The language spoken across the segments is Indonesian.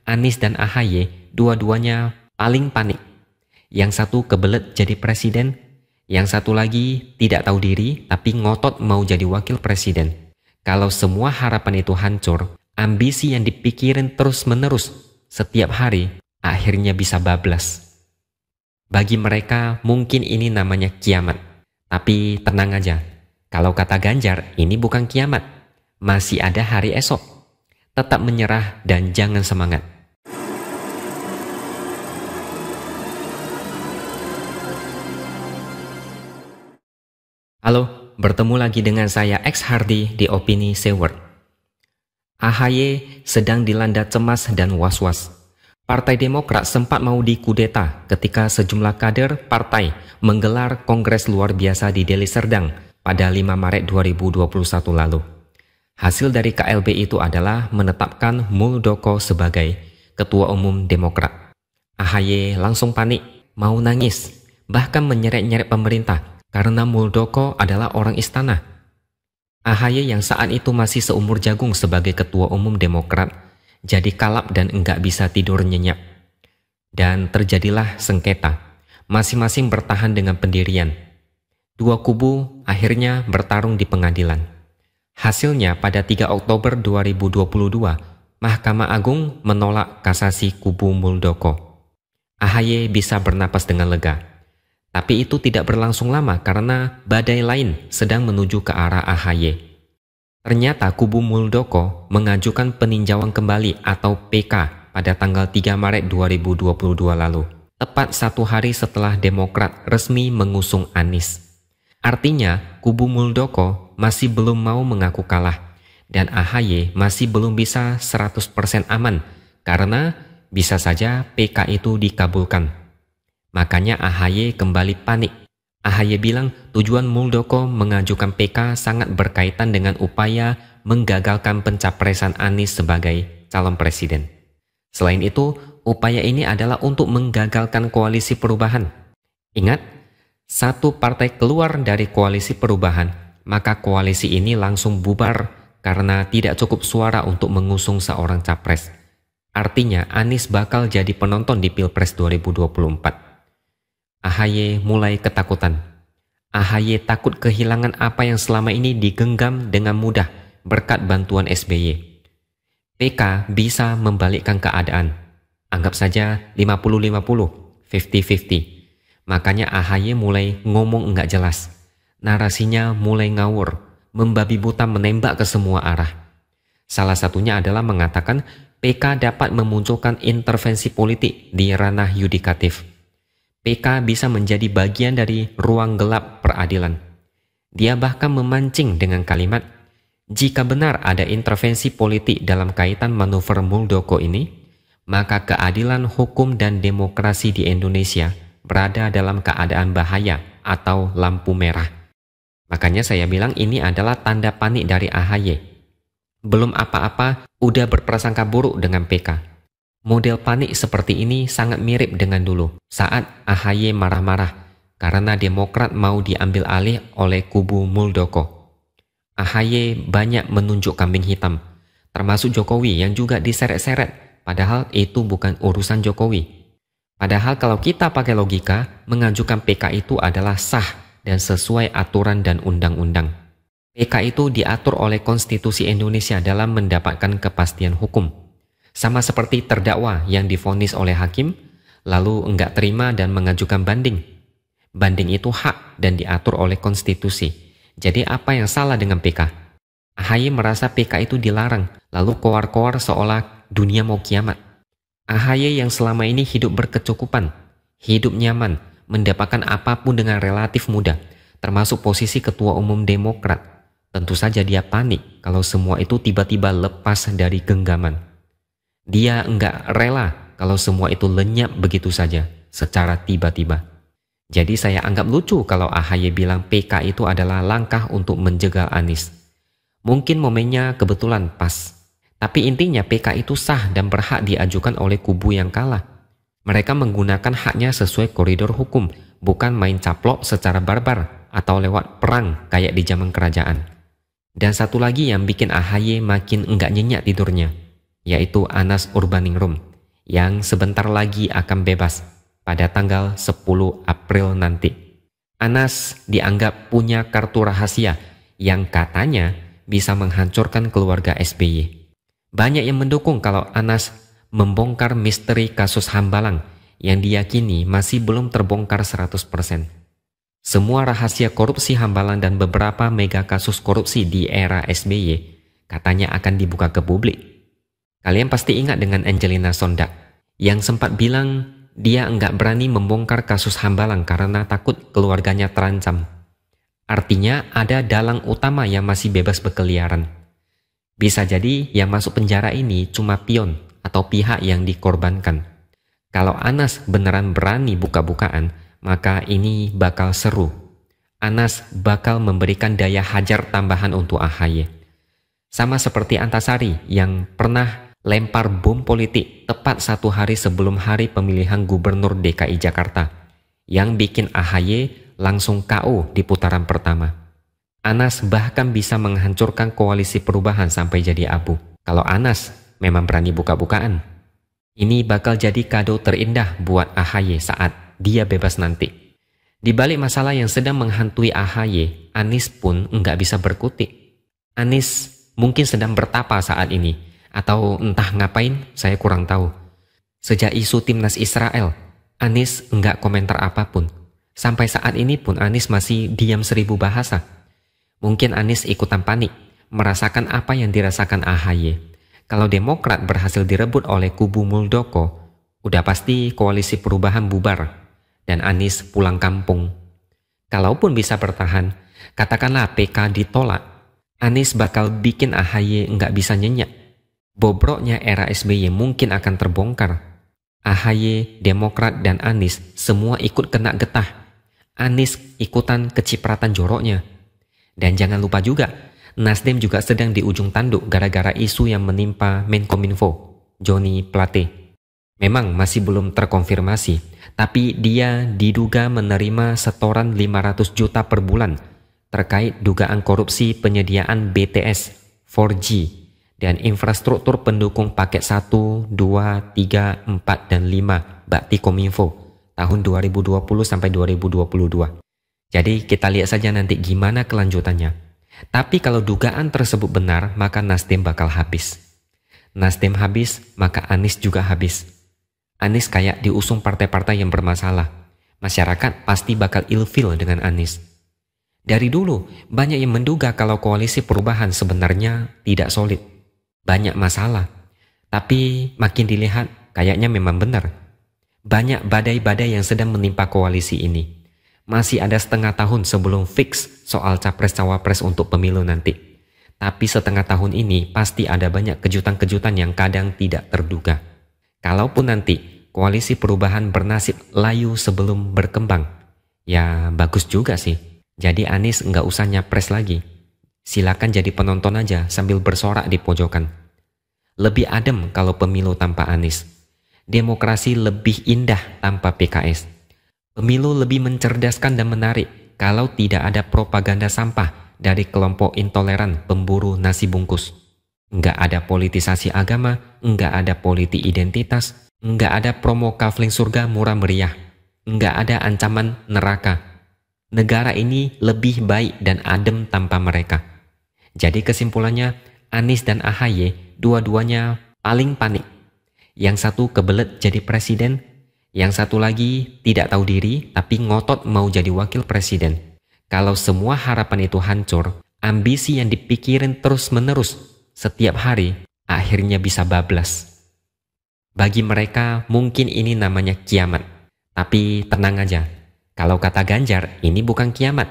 Anies dan AHY dua-duanya paling panik. Yang satu kebelet jadi presiden, yang satu lagi tidak tahu diri tapi ngotot mau jadi wakil presiden. Kalau semua harapan itu hancur, ambisi yang dipikirin terus-menerus setiap hari akhirnya bisa bablas. Bagi mereka mungkin ini namanya kiamat. Tapi tenang aja, kalau kata Ganjar ini bukan kiamat, masih ada hari esok. Tetap menyerah dan jangan semangat. Halo, bertemu lagi dengan saya X Hardy di Opini Seward. AHY sedang dilanda cemas dan was-was. Partai Demokrat sempat mau dikudeta ketika sejumlah kader partai menggelar kongres luar biasa di Deli Serdang pada 5 Maret 2021 lalu. Hasil dari KLB itu adalah menetapkan Muldoko sebagai Ketua Umum Demokrat. AHY langsung panik, mau nangis, bahkan menyeret-nyeret pemerintah karena Muldoko adalah orang istana. AHY yang saat itu masih seumur jagung sebagai Ketua Umum Demokrat jadi kalap dan enggak bisa tidur nyenyak. Dan terjadilah sengketa, masing-masing bertahan dengan pendirian. Dua kubu akhirnya bertarung di pengadilan. Hasilnya pada 3 Oktober 2022, Mahkamah Agung menolak kasasi kubu Muldoko. AHY bisa bernapas dengan lega. Tapi itu tidak berlangsung lama karena badai lain sedang menuju ke arah AHY. Ternyata kubu Muldoko mengajukan peninjauan kembali atau PK pada tanggal 3 Maret 2022 lalu, tepat 1 hari setelah Demokrat resmi mengusung Anies. Artinya kubu Muldoko masih belum mau mengaku kalah dan AHY masih belum bisa 100% aman karena bisa saja PK itu dikabulkan. Makanya AHY kembali panik. AHY bilang tujuan Muldoko mengajukan PK sangat berkaitan dengan upaya menggagalkan pencapresan Anies sebagai calon presiden. Selain itu, upaya ini adalah untuk menggagalkan koalisi perubahan. Ingat, satu partai keluar dari koalisi perubahan, maka koalisi ini langsung bubar karena tidak cukup suara untuk mengusung seorang capres. Artinya Anies bakal jadi penonton di Pilpres 2024. AHY mulai ketakutan. AHY takut kehilangan apa yang selama ini digenggam dengan mudah berkat bantuan SBY. PK bisa membalikkan keadaan. Anggap saja 50-50, 50-50. Makanya AHY mulai ngomong enggak jelas. Narasinya mulai ngawur, membabi buta menembak ke semua arah. Salah satunya adalah mengatakan PK dapat memunculkan intervensi politik di ranah yudikatif. PK bisa menjadi bagian dari ruang gelap peradilan. Dia bahkan memancing dengan kalimat, jika benar ada intervensi politik dalam kaitan manuver Muldoko ini, maka keadilan hukum dan demokrasi di Indonesia berada dalam keadaan bahaya atau lampu merah. Makanya saya bilang ini adalah tanda panik dari AHY. Belum apa-apa, udah berprasangka buruk dengan PK. Model panik seperti ini sangat mirip dengan dulu saat AHY marah-marah karena Demokrat mau diambil alih oleh kubu Muldoko. AHY banyak menunjuk kambing hitam, termasuk Jokowi yang juga diseret-seret, padahal itu bukan urusan Jokowi. Padahal kalau kita pakai logika, mengajukan PK itu adalah sah dan sesuai aturan dan undang-undang. PK itu diatur oleh Konstitusi Indonesia dalam mendapatkan kepastian hukum. Sama seperti terdakwa yang divonis oleh hakim, lalu enggak terima dan mengajukan banding. Banding itu hak dan diatur oleh konstitusi. Jadi apa yang salah dengan PK? AHY merasa PK itu dilarang, lalu koar-koar seolah dunia mau kiamat. AHY yang selama ini hidup berkecukupan, hidup nyaman, mendapatkan apapun dengan relatif mudah, termasuk posisi Ketua Umum Demokrat. Tentu saja dia panik kalau semua itu tiba-tiba lepas dari genggaman. Dia enggak rela kalau semua itu lenyap begitu saja, secara tiba-tiba. Jadi saya anggap lucu kalau AHY bilang PK itu adalah langkah untuk menjegal Anies. Mungkin momennya kebetulan pas. Tapi intinya PK itu sah dan berhak diajukan oleh kubu yang kalah. Mereka menggunakan haknya sesuai koridor hukum, bukan main caplok secara barbar atau lewat perang kayak di zaman kerajaan. Dan satu lagi yang bikin AHY makin enggak nyenyak tidurnya, yaitu Anas Urbaningrum. yang sebentar lagi akan bebas pada tanggal 10 April nanti. Anas dianggap punya kartu rahasia yang katanya bisa menghancurkan keluarga SBY. Banyak yang mendukung kalau Anas membongkar misteri kasus Hambalang yang diyakini masih belum terbongkar 100%. Semua rahasia korupsi Hambalang dan beberapa mega kasus korupsi di era SBY katanya akan dibuka ke publik. Kalian pasti ingat dengan Angelina Sondak yang sempat bilang dia enggak berani membongkar kasus Hambalang karena takut keluarganya terancam. Artinya ada dalang utama yang masih bebas berkeliaran. Bisa jadi yang masuk penjara ini cuma pion atau pihak yang dikorbankan. Kalau Anas beneran berani buka-bukaan, maka ini bakal seru. Anas bakal memberikan daya hajar tambahan untuk AHY. Sama seperti Antasari yang pernah lempar bom politik tepat 1 hari sebelum hari pemilihan gubernur DKI Jakarta yang bikin AHY langsung KO di putaran pertama. Anas bahkan bisa menghancurkan koalisi perubahan sampai jadi abu. Kalau Anas memang berani buka-bukaan. Ini bakal jadi kado terindah buat AHY saat dia bebas nanti. Di balik masalah yang sedang menghantui AHY, Anies pun nggak bisa berkutik. Anies mungkin sedang bertapa saat ini, atau entah ngapain, saya kurang tahu. Sejak isu timnas Israel, Anies nggak komentar apapun. Sampai saat ini pun Anies masih diam 1000 bahasa. Mungkin Anies ikutan panik, merasakan apa yang dirasakan AHY. Kalau Demokrat berhasil direbut oleh kubu Muldoko, udah pasti koalisi perubahan bubar dan Anies pulang kampung. Kalaupun bisa bertahan, katakanlah PK ditolak, Anies bakal bikin AHY nggak bisa nyenyak. Bobroknya era SBY mungkin akan terbongkar. AHY, Demokrat, dan Anies semua ikut kena getah. Anies ikutan kecipratan joroknya. Dan jangan lupa juga, Nasdem juga sedang di ujung tanduk gara-gara isu yang menimpa Menkominfo, Johnny Plate. Memang masih belum terkonfirmasi, tapi dia diduga menerima setoran 500 juta per bulan terkait dugaan korupsi penyediaan BTS, 4G, dan infrastruktur pendukung paket 1, 2, 3, 4, dan 5 Bakti Kominfo tahun 2020 sampai 2022. Jadi kita lihat saja nanti gimana kelanjutannya. Tapi kalau dugaan tersebut benar, maka Nasdem bakal habis. Nasdem habis, maka Anies juga habis. Anies kayak diusung partai-partai yang bermasalah. Masyarakat pasti bakal ilfil dengan Anies. Dari dulu, banyak yang menduga kalau koalisi perubahan sebenarnya tidak solid. Banyak masalah. Tapi makin dilihat, kayaknya memang benar. Banyak badai-badai yang sedang menimpa koalisi ini. Masih ada setengah tahun sebelum fix soal capres-cawapres untuk pemilu nanti. Tapi setengah tahun ini pasti ada banyak kejutan-kejutan yang kadang tidak terduga. Kalaupun nanti koalisi perubahan bernasib layu sebelum berkembang, ya bagus juga sih. Jadi Anies nggak usah nyapres lagi. Silakan jadi penonton aja sambil bersorak di pojokan. Lebih adem kalau pemilu tanpa Anies. Demokrasi lebih indah tanpa PKS. Pemilu lebih mencerdaskan dan menarik kalau tidak ada propaganda sampah dari kelompok intoleran pemburu nasi bungkus. Nggak ada politisasi agama, nggak ada politik identitas, nggak ada promo kafling surga murah meriah, nggak ada ancaman neraka. Negara ini lebih baik dan adem tanpa mereka. Jadi kesimpulannya, Anies dan AHY dua-duanya paling panik. Yang satu kebelet jadi presiden, yang satu lagi tidak tahu diri tapi ngotot mau jadi wakil presiden. Kalau semua harapan itu hancur, ambisi yang dipikirin terus-menerus setiap hari akhirnya bisa bablas. Bagi mereka mungkin ini namanya kiamat. Tapi tenang aja, kalau kata Ganjar ini bukan kiamat,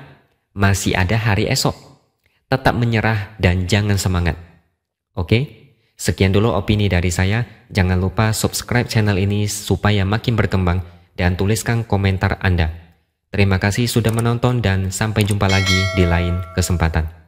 masih ada hari esok. Tetap menyerah dan jangan semangat. Oke? Sekian dulu opini dari saya. Jangan lupa subscribe channel ini supaya makin berkembang dan tuliskan komentar Anda. Terima kasih sudah menonton dan sampai jumpa lagi di lain kesempatan.